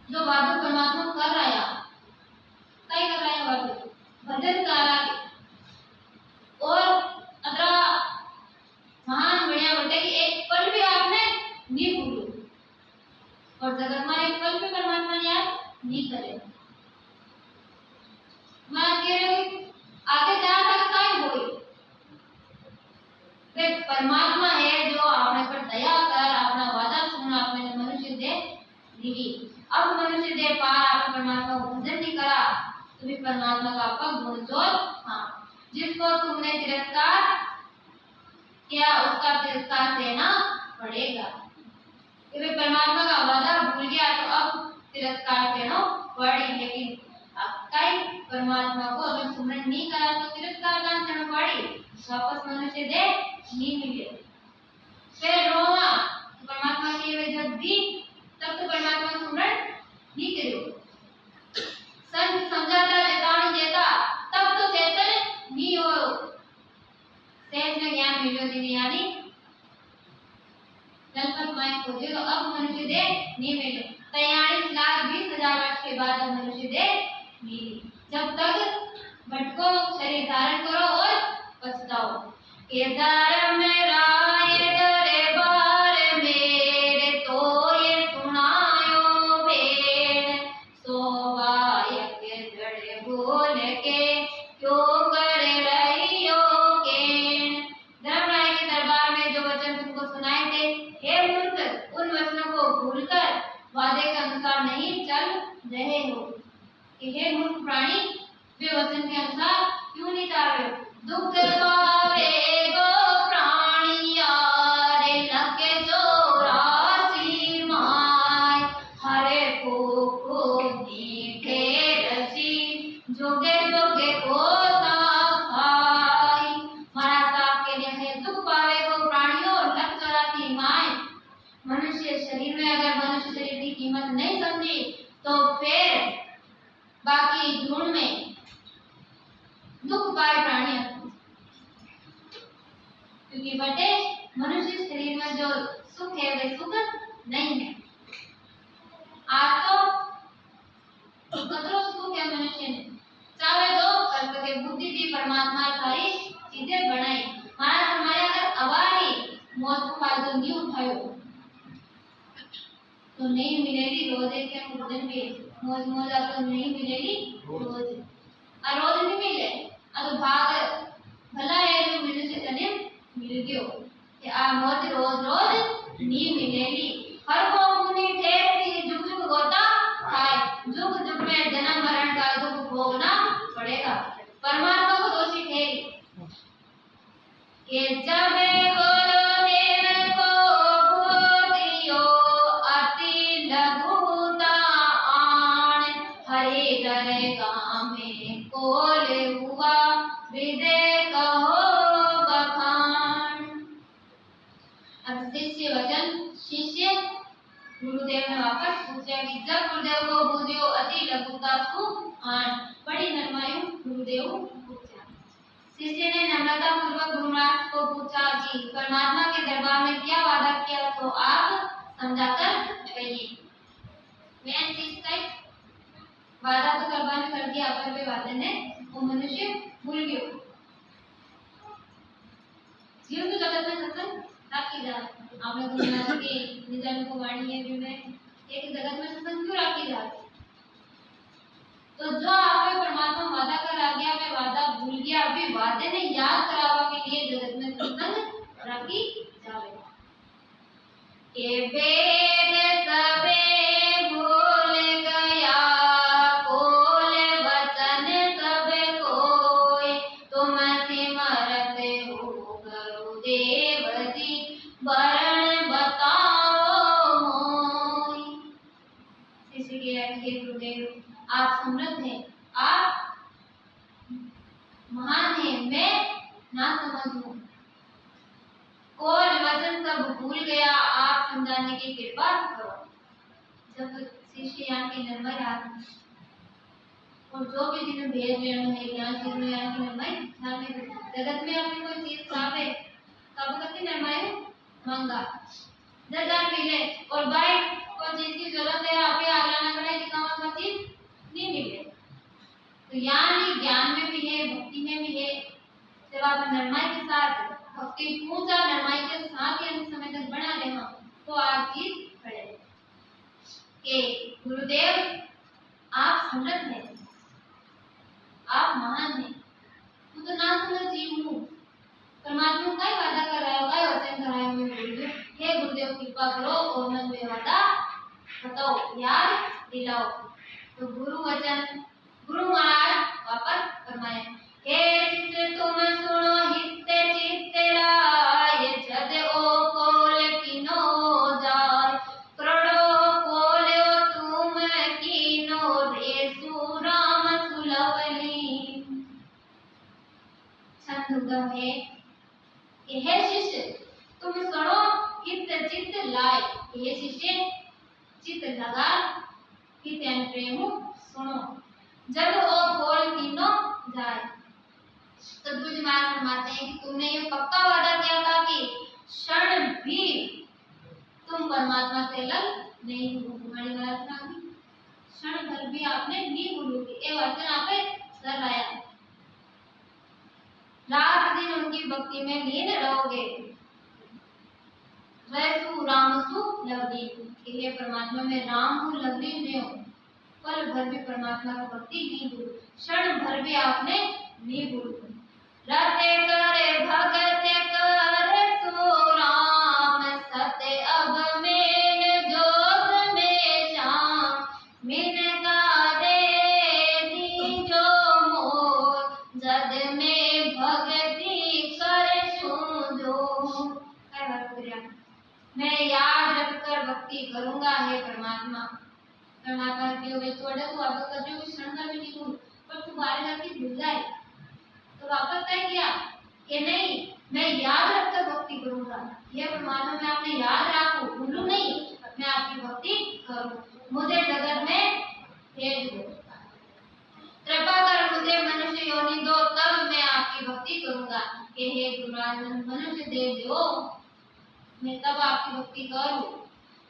जो वादो परमात्मा कर रहा कई कर रहा है वादो भजन कर रहा है और अदरा महान बढ़िया बटे कि एक पल भी आपने नहीं भूलो और जगत में एक पल भी परमात्मा ने याद नहीं करे। मैं कह रही हूँ आगे जा तक काय होई वे परमात्मा है जो आपने पर दया कर अपना वादा सुन आपने मनुष्य दे दी। अब मनुष्य दे पार आप परमात्मा को भजन नहीं करा तो भी परमात्मा का आपका गुणजोर हाँ जिसको तुमने तिरस्कार किया उसका तिरस्कार सहना पड़ेगा। वे परमात्मा का वादा भूल गया तो अब तिरस्कार सहना पड़े। लेकिन कई परमात्मा को अगर सुमरण नहीं करा तो तिरस्कार का सहना पड़े, वापस मनुष्य दे नहीं मिले। फिर रोमा तो परमात्मा की वे जब दी तब तो परमात्मा सुमरण नहीं करो। संत समझाता चेतावनी देता तब तो चेतन नहीं हो। सहज में ज्ञान मिलो दिन यानी जलपत माय खोजे तो अब मनुष्य दे नहीं मिले। 43,20,000 वर्ष के बाद अब मनुष्य दे मिली। जब तक भटको शरीर धारण करो और पछताओ। केदार में राय डरे बार मेरे तो ये सुनायो भेद सोवायक जड़े बोल के क्यों करे रहियो केन। धर्मराय के दरबार में जो वचन तुमको सुनाए थे हे मूर्ख उन वचनों को भूलकर वादे के अनुसार नहीं चल रहे हो कि हे मूर्ख प्राणी वे वचन के अनुसार क्यों नहीं चल रहे हो। दुख पावे गो प्राणी यारे लगे चौरासी माय हरे को मीठे रसी जोगे जोगे को खाई। महाराज साहब के लिए है दुख पावे गो प्राणियों लग 84 माय। मनुष्य शरीर में अगर मनुष्य शरीर की कीमत नहीं समझी तो फिर बाकी धूण में दुख पाए प्राणी क्योंकि बटे मनुष्य शरीर में जो सुख है वे सुख नहीं है। आज तो कतरो सुख है मनुष्य ने चाहे तो कर सके बुद्धि दी परमात्मा सारी चीजें बनाई। महाराज हमारे अगर अवानी मौत को फायदा नहीं उठायो तो नहीं मिलेगी रोजे के भोजन भी मौज मौजा तो नहीं मिलेगी रोज और रोज नहीं मिले तो भाग भला है जो मनुष्य जन्म मिल गयो कि आ मौज रोज रोज नहीं मिलेगी। हर को मुनि ठेर की जुग जुग गोता खाए जुग जुग में जन्म मरण का दुख भोगना पड़ेगा। परमात्मा को दोषी ठहरी कि जब गुरु देव को भोगियो अति लघुता आन हरे दरगाह में कोले हुआ विदे कहो बखान। अब शिष्य वचन शिष्य गुरुदेव ने वापस पूछा कि जब गुरुदेव को बुझियो अति लघुता सु आन बड़ी नरमायु गुरुदेव पूछा। शिष्य ने नम्रता पूर्वक गुरु महाराज को पूछा कि परमात्मा के दरबार में क्या वादा किया तो आप समझाकर कहिए। मैं चीज का वादा तो करवा ने कर दिया पर वे वादे ने वो मनुष्य भूल गयो। जगत में सत्संग राखी जा आपने दुनिया के निजाम को वाणी है जो है एक जगत में सत्संग क्यों राखी जा तो जो आपने परमात्मा वादा करा गया मैं वादा भूल गया अभी वादे ने याद करावा के लिए जगत में सत्संग राखी जावे के वेद सबे भूल गया बोल वचन सब कोई तुम सिमरत हो गुरुदेव जी वरण बताओ मोई शिष्य के गुरुदेव आप समृद्ध हैं आप महान हैं मैं ना समझ हूँ कोई वचन सब भूल गया आप समझाने की कृपा करो जब शिष्य यहाँ के निर्मय आत्मा और जो भी जिन्हें भेद लेना है ज्ञान चीज में यहाँ की निर्मय ध्यान में जगत में आपने कोई चीज खावे तब कहते निर्मय मांगा जजान मिले और भाई कोई चीज की जरूरत है आपके आगला न करे कि काम चीज नहीं मिले तो यानी ज्ञान में भी है भक्ति में भी है जब आप निर्मय के साथ भक्ति पूजा निर्मय के साथ ही अंत समय तक बना रहे हो तो आप चीज पड़े के गुरुदेव आप समृद्ध हैं आप महान हैं मैं तो ना समझ जीव हूँ परमात्मा का ही वादा कर रहा होगा वचन कर रहा है मैं बोल दूं हे गुरुदेव कृपा करो और मन में वादा बताओ याद दिलाओ तो गुरु वचन गुरु महाराज वापस फरमाए हे शिष्य तुम सुनो हित चित्त लाय जद ओ कोल किनो जाय करोड़ो कोल्यो तुम किनो रे सुराम सुलभली छंदुगम है कि हे शिष्य तुम सुनो हित चित्त लाय हे शिष्य चित्त लगा हित एंड प्रेम सुनो जब वो बोल तीनों जाए सदगुरु जी महाराज फरमाते हैं कि तुमने ये पक्का वादा किया था कि क्षण भी तुम परमात्मा से अलग नहीं हो तुम्हारी बात ना क्षण भर भी आपने नहीं भूलोगे ये वचन आपे सर आया रात दिन उनकी भक्ति में लीन रहोगे वैसु रामसु लवली हे परमात्मा में राम हूँ लवली में हूँ पल भर भी परमात्मा की भक्ति नहीं भूल क्षण भर भी आपने नहीं भूल रते करे भगत कर सो राम सत्य अब मेन जोग में श्याम मिन का दे दी जो मोर जद में भक्ति कर सो जो मैं याद रखकर भक्ति करूंगा हे परमात्मा परमात्मा के हो गए थोड़ा तो वापस कर जो क्षण का भी नहीं भूल पर तू बारे जाके भूल जाए तो वापस तय किया कि नहीं मैं याद रखकर भक्ति करूंगा ये परमात्मा मैं आपने याद रखूं भूलूं नहीं मैं आपकी भक्ति करूं मुझे जगत में भेज दो कृपा कर मुझे मनुष्य योनि दो तब मैं आपकी भक्ति करूंगा कि हे गुरुराजन मनुष्य दे दो मैं तब आपकी भक्ति करूं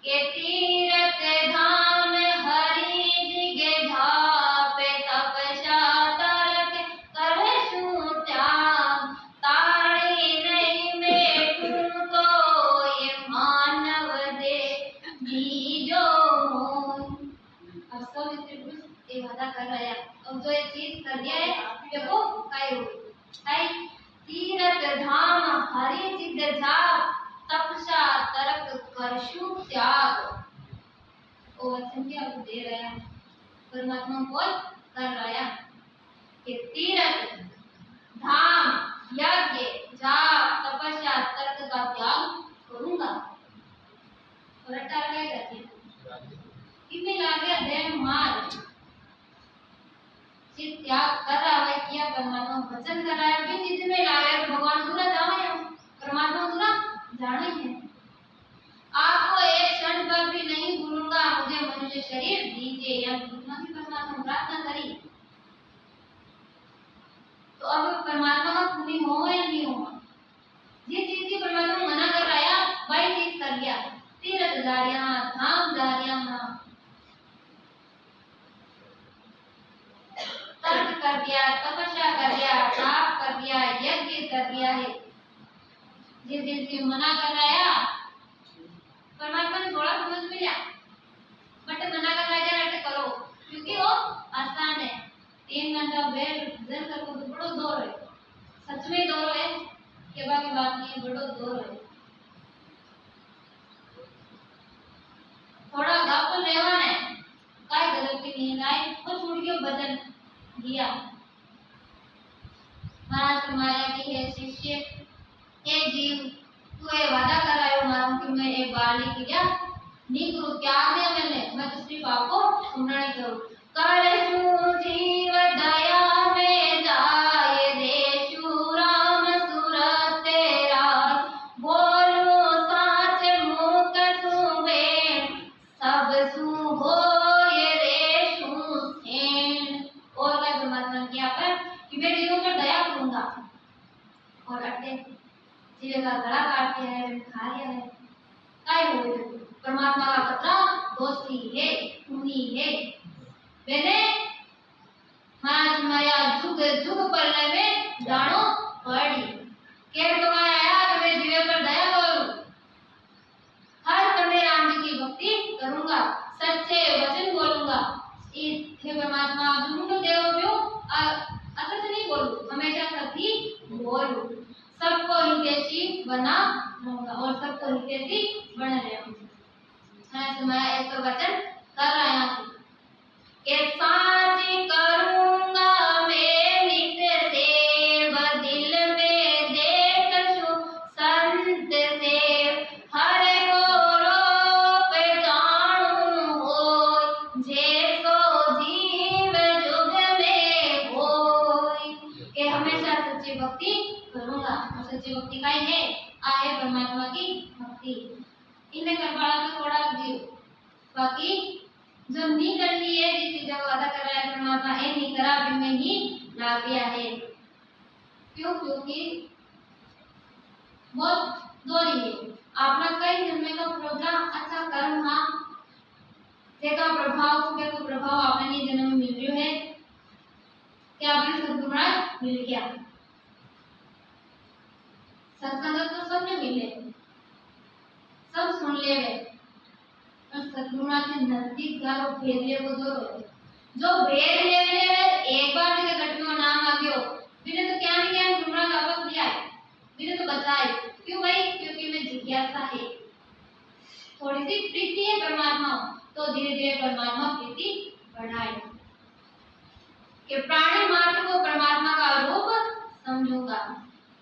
के तीरथ धाम हरि जिगे झापे तपस्या तारक करे त्याग ताड़ी नहीं बैठूं तो ये मानव दे बीजो अब सब इससे वादा कर रहा है अब जो ये चीज कर दिया है देखो काय हो तीरथ धाम हरि जिगे झाप तपस्या तरक करशु त्याग वो वचन क्या आपको दे रहा है परमात्मा बोल कर रहा है कि तीरथ धाम यज्ञ जाप तपस्या तर्क का त्याग करूंगा और अट्टा क्या कहते हैं कितने लागे देह मार चित त्याग कर रहा है किया परमात्मा वचन कर रहा है भी चीज में ला रहा है भगवान दूरा जाना है परमात्मा दूरा जाना है आपको एक क्षण पर भी नहीं भूलूंगा मुझे मनुष्य शरीर दीजिए या भूलना की परमात्मा प्रार्थना करी तो अब परमात्मा का पूरी हो या नहीं हो जिस चीज की परमात्मा मना कर रहा है वही चीज कर लिया तीर्थ जारिया धाम जारिया तर्क कर दिया तपस्या कर दिया जाप कर दिया यज्ञ कर दिया है जिस चीज की मना कर रहा है परमात्मा ने थोड़ा समझ में लिया बट मना कर रहा है करो क्योंकि वो आसान है 3 घंटा बैठ जन कर तो बड़ो दौर है सच में दौर है के बाकी बात नहीं बड़ो दौर है थोड़ा गाप लेवा है काय गजब की नींद आई वो छूट के भजन दिया महाराज फरमाया कि हे शिष्य हे जीव तू ये वादा कर रहा है मारूं कि मैं एक बार लिख गया नी गुरु त्याग दे मैं तो सिर्फ आपको सुनना करूं करशु जीव दया में जाए देशु राम सुरत तेरा बोलो साच मुख सुबे सब सु हो ये रेशु सेन और क्या परमात्मा किया पर कि मैं जीवों पर दया करूंगा और अटे जीवे का गला काटते हैं खा लिया है काय हो परमात्मा का कतरा दोस्ती है खूनी है मैंने महाराज माया जुग जुग पलने में जानो पड़ी केर तो मैं आया कि मैं जीवे पर दया करूं हर समय राम जी की भक्ति करूंगा सच्चे वचन बोलूंगा हे परमात्मा झूठ देव क्यों असत्य नहीं बोलूं हमेशा सत्य बोलूं सबको हितैषी बना रहूंगा और सबको हितैषी बने रहूंगा मैं ऐसा वचन कर रहा हूं कि साच करूंगा मैं नित्य सेव दिल में देखूं संत सेव हर गोरो पे जानूं हो जैसो जीव जुग में होय कि हमेशा सच्ची भक्ति करूंगा और सच्ची भक्ति का ही है आहे परमात्मा की भक्ति इन्हें करवाड़ा तो थोड़ा जीव बाकी जो नहीं करनी है जिस चीज का वादा कर रहा है परमात्मा ये नहीं करा फिर में ही ला दिया है क्यों क्योंकि बहुत दोरी है अपना कई जन्म का प्रोग्राम अच्छा कर्म हाँ देखा प्रभाव आपने नहीं जन्म में मिल रही है क्या आपने सद्गुण मिल गया सत्संग तो सबने मिले सब सुन ले वे और सद्गुणा के नजदीक जाओ भेद को जो भेद ले एक बार के घट में नाम आ गयो बिने तो क्या गुणा वापस लिया बिने तो बचाए क्यों भाई क्योंकि मैं जिज्ञासा है थोड़ी सी प्रीति है परमात्मा तो धीरे धीरे परमात्मा प्रीति बढ़ाए कि प्राणी मात्र को परमात्मा का रूप समझूंगा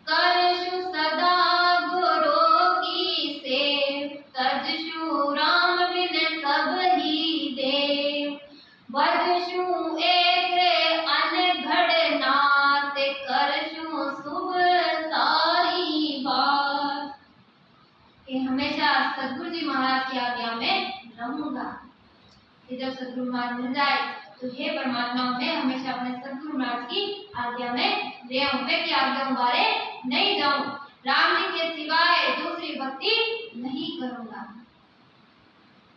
करशु सदा गुरु की सेव तजशु राम बिन सब ही देव बजशु एक अनघड़ नाथ करशु शुभ सारी बात कि हमेशा सद्गुरु जी महाराज की आज्ञा में रहूंगा कि जब सद्गुरु महाराज मिल जाए तो हे परमात्मा मैं हमेशा अपने सद्गुरु महाराज की आज्ञा में रहूं की आज्ञा बारे नहीं जाऊं राम जी के सिवाय दूसरी भक्ति नहीं करूंगा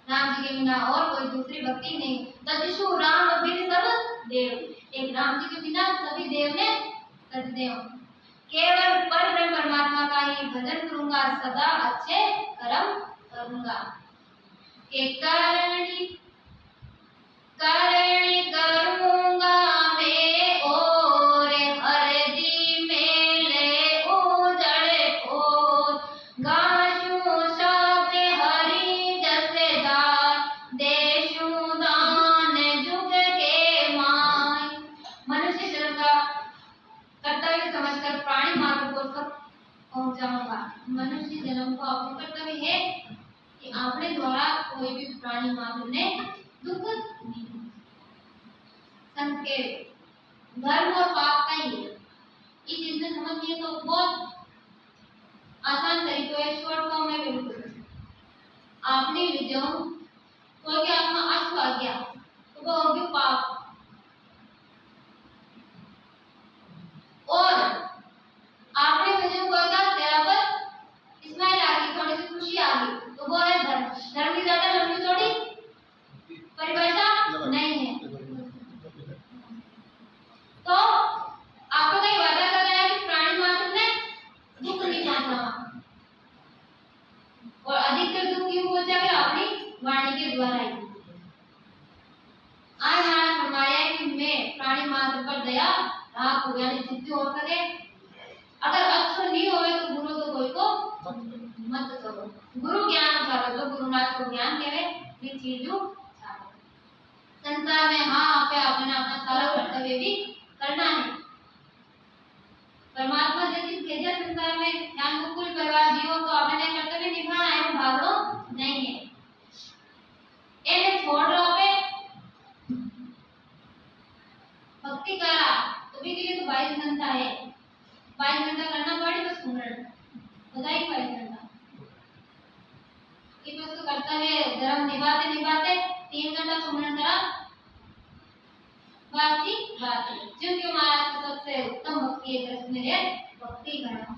राम जी के बिना और कोई दूसरी भक्ति नहीं तजशु राम बिन सब देव एक राम जी के बिना सभी देव ने तज देव केवल परब्रह्म परमात्मा का ही भजन करूंगा सदा अच्छे कर्म करूंगा के करणी करूंगा मैं और हर जी मेले उजड़ खोर गाशु शब्द हरि जैसे जात देशु दान जुग के माय मनुष्य जन्म का कर्तव्य समझकर प्राणी मात्र को सब पहुंचाऊंगा मनुष्य जन्म को अपना कर्तव्य है कि अपने द्वारा कोई भी प्राणी मात्र ने दुख नहीं संकेत धर्म और पाप का ही है ये चीजें समझिए तो बहुत आसान तरीके है शॉर्ट फॉर्म में बिल्कुल आपने विजय कोई के आत्मा अश्व आ गया तो वो होगी पाप और आपने विजय कोई का चेहरा पर स्माइल आ गई थोड़ी सी खुशी आ गई तो वो है धर्म धर्म की ज्यादा लंबी चौड़ी परिभाषा नहीं है तो आपको कई वादा कर रहा है कि प्राणी मात्र ने दुख नहीं पहुंचाना द्वारा ही। आज महाराज फरमाया कि मैं प्राणी मात्र पर दया राखूं, यानी जितने हो सके अगर अच्छो नहीं होवे तो गुरु तो कोई को मत करो। गुरु ज्ञान चाहो तो गुरुनाथ को ज्ञान कहे ये चीजों चाहो। संसार में हाँ आपे अपना अपना सारा कर्तव्य भी करना है। परमात्मा जैसी भेजा संसार में ध्यान कुल परिवार जीवो तो अपने कर्तव्य निभाना है, भागो नहीं है। इन्हें छोड़ रहे पे भक्ति करा तो भी के लिए तो 22 घंटा है, 22 घंटा करना पड़े बस सुमरण बताइए 22 घंटा कि बस तो कर्तव्य धर्म निभाते निभाते 3 घंटा सुमरण करा बात है। क्योंकि महाराज को सबसे उत्तम भक्ति है दस मेरे भक्ति करना।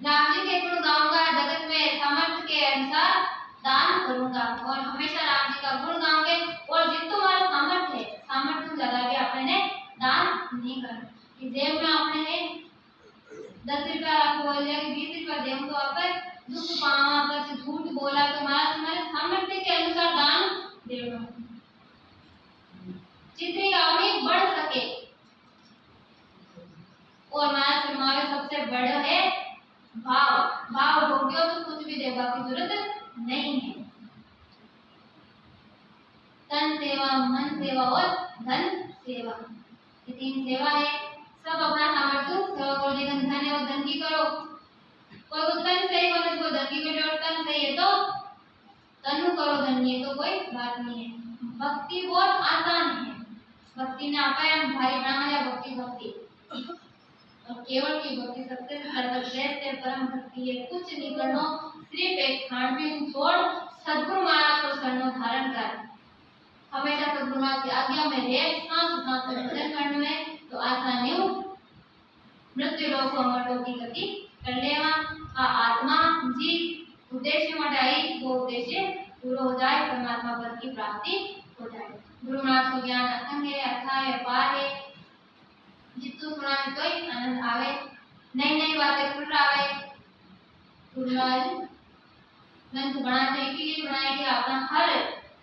राम जी के गुण गाऊंगा, जगत में सामर्थ्य के अनुसार दान करूंगा और हमेशा राम जी का गुण गाऊंगे। और जितना हमारा सामर्थ्य है सामर्थ्य ज्यादा भी अपने दान नहीं करना कि जेब में अपने है 10 रुपया आपको बोल जाए 20 रुपया दें तो आप दुख पावा पर झूठ बोला तो हमारे सामर्थ्य के अनुसार दान देना जितनी आवड़ी बढ़ सके। और हमारे सबसे बड़ा है भाव, भाव हो गया तो कुछ भी देगा की जरूरत नहीं है। तन सेवा, मन सेवा और धन सेवा, ये 3 सेवा है। सब अपना सामर्थ्य सेवा को लेकर धन और धन की करो। कोई को तन सही हो तो धन की करो, तन सही है तो तनु करो, धन ये तो कोई बात नहीं है। भक्ति बहुत आसान है। भक्ति ने आपा भारी बना है भक्ति भक्ति और केवल की भक्ति सबसे सर्वश्रेष्ठ है, परम भक्ति है। कुछ नहीं करना, सिर्फ एक खान पीन छोड़ सद्गुरु महाराज को शरणों धारण कर, हमेशा सद्गुरु महाराज की आज्ञा में रह, सांस सांस में भजन करने में तो आसानी हो मृत्यु लोक को अमर लोक की गति कर लेवा। आत्मा जी उद्देश्य मटाई वो उद्देश्य पूरा हो जाए, परमात्मा पद की प्राप्ति हो जाए। गुरु महाराज को ज्ञान अथंग है, अथाह है, पार है। जितु सुना तो ही आनंद आवे, नई नई बातें खुल आवे। गुरु महाराज ग्रंथ बनाने के लिए बनाए कि अपना हर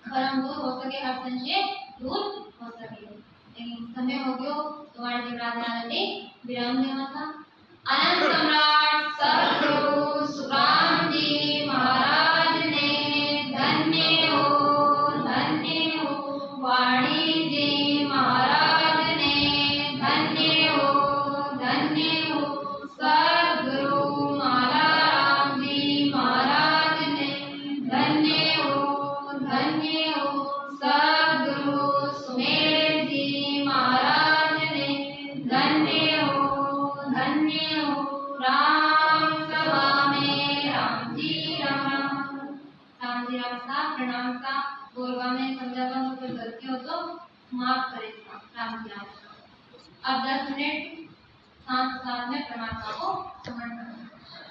भरम दूर हो सके, हर संशय दूर हो सके। लेकिन समय हो गयो तुम्हारे के प्रार्थना ने विराम देना था। अनंत सम्राट सद्गुरु सुखराम जी महाराज ने धन्य हो वाणी जी महाराज ने धन्य हो सद्गुरु माला राम जी महाराज ने धन्य हो सद्गुरु सुमेर जी महाराज ने धन्य हो राम सभा में राम जी राम साहब प्रणाम का बोलवा में समझाता हूँ, कोई गलती हो तो माफ करें। राम जी अब 10 मिनट साथ में परमात्मा को स्मरण करना।